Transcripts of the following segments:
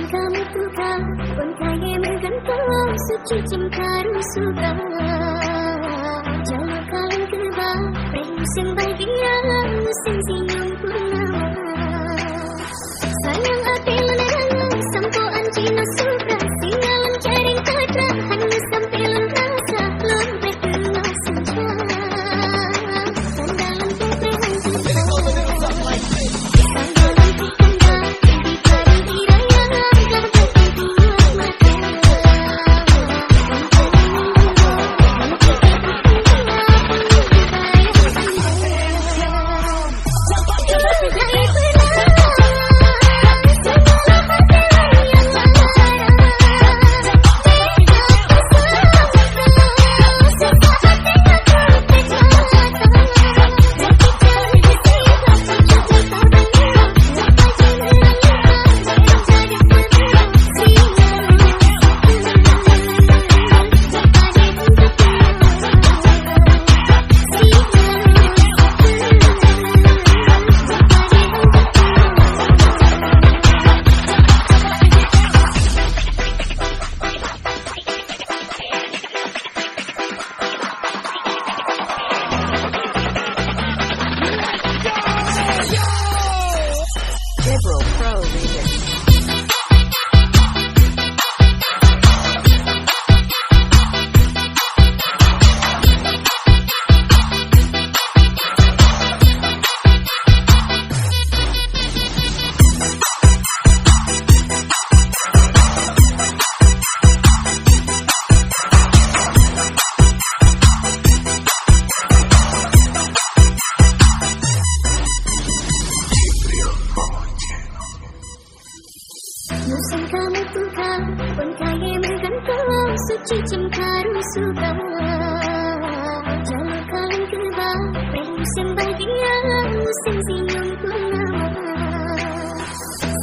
Kami Tuhan, pun kaya menggantung suci cemkaru suka. Jalur kalian kebal, musim bahagia, musim senyum purnama. Sayang hati menerang, sampuan cina suka. Singalan jaring katra, hanya sampilan rasa, belum berkenal senja. Sandalan putrehan cinta. Musim kami Tuhan, pun kaya menggantung suci cemkaru suka. Jalur kalian kebal, musim bahagia, musim senyum purnama.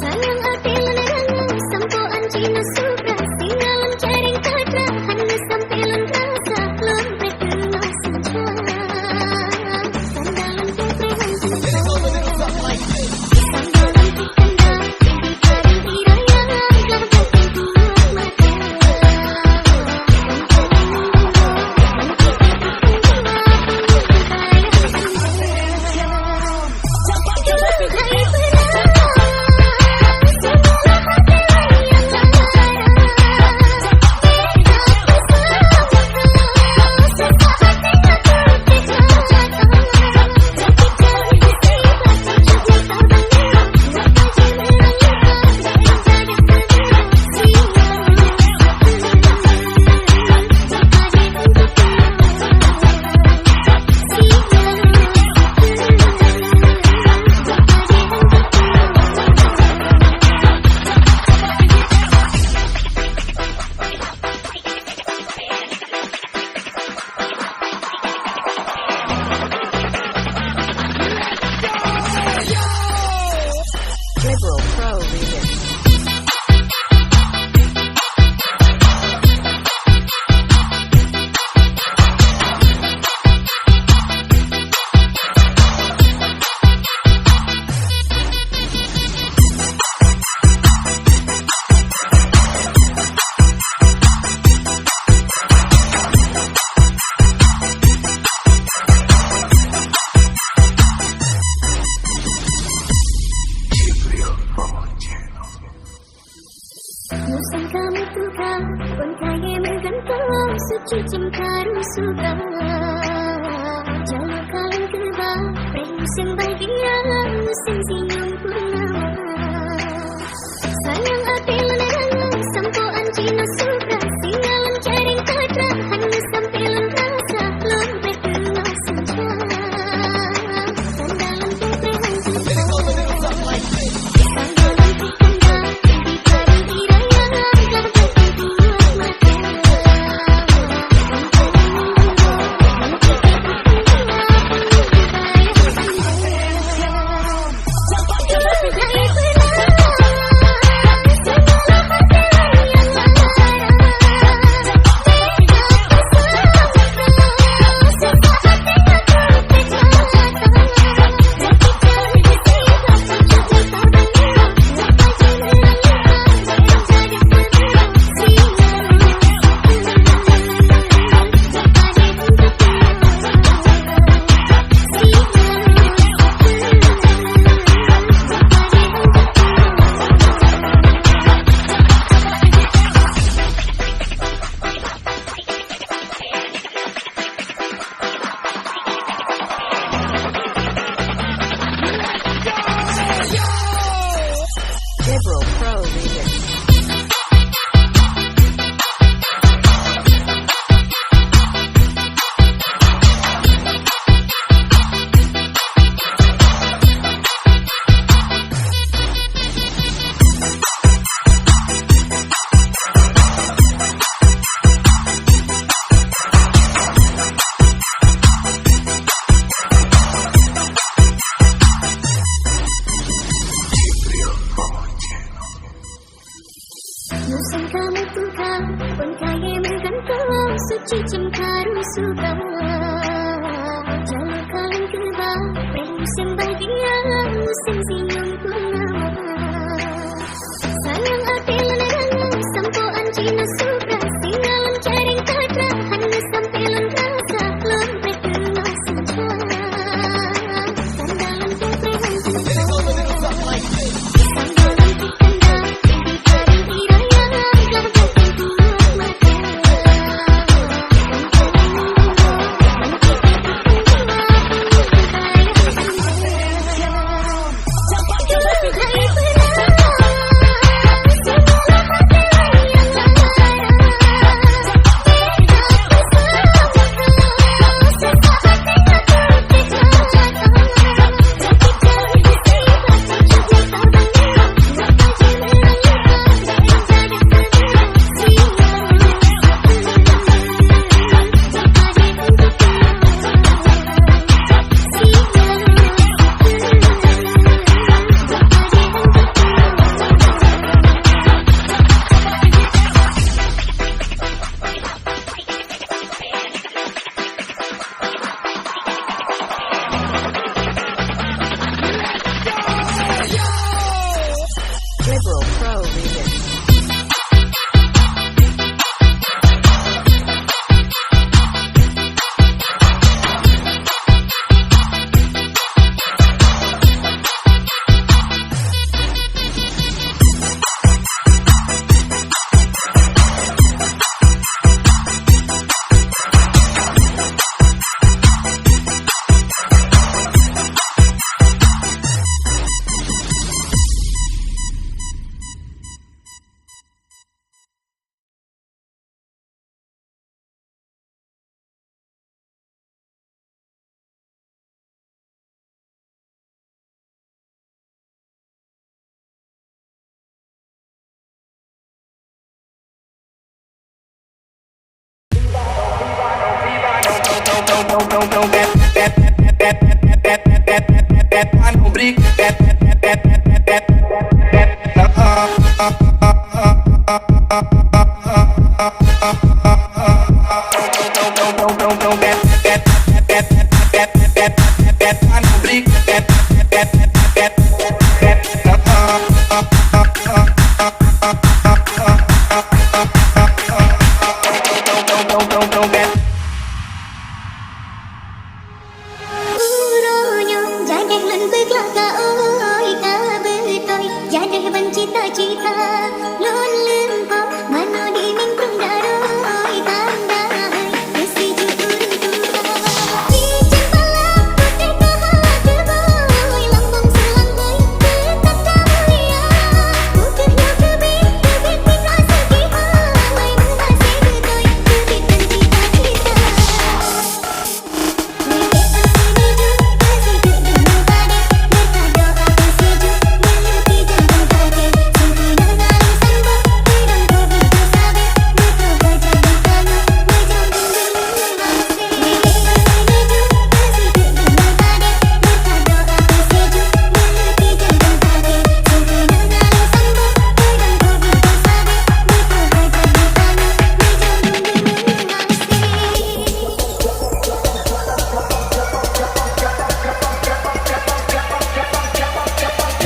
Sayang hati menerang, sampuan cina suka. Singalan jaring katra, hanya sampilan rasa, belum berkenal senja. Sandalan putrehan cinta. Musim kami Tuhan, pun kaya menggantung suci cemkaru suka. Jalur kalian kebal, musim bahagia, musim senyum purnama. Sayang hati menerang, sampuan cina suka. Singalan jaring katra, hanya sampilan rasa, belum berkenal senja. Sandalan putrehan cinta. cemkaru suka Jalur kalem kebal musim bahagia musim senyum purnama Sayang hati leneran sampo anjina supra Singalam jaring katra hanya sampai rasa Lompet tengah senja Sandalan keprehan senja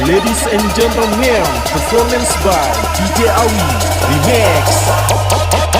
Ladies and gentlemen, performance by DJ Awi Remix.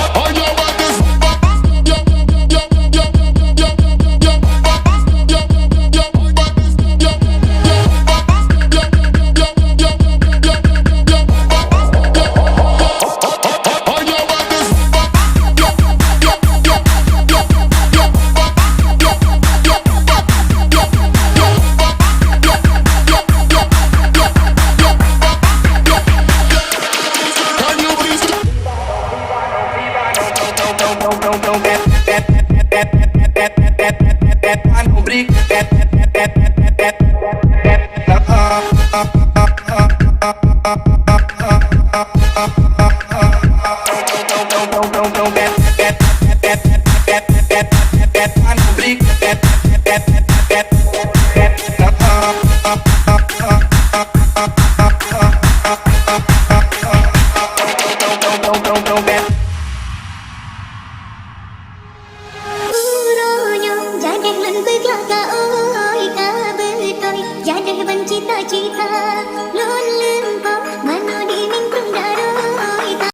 ka ôi ka bơi tôi gia đình vẫn cita cita luôn lưng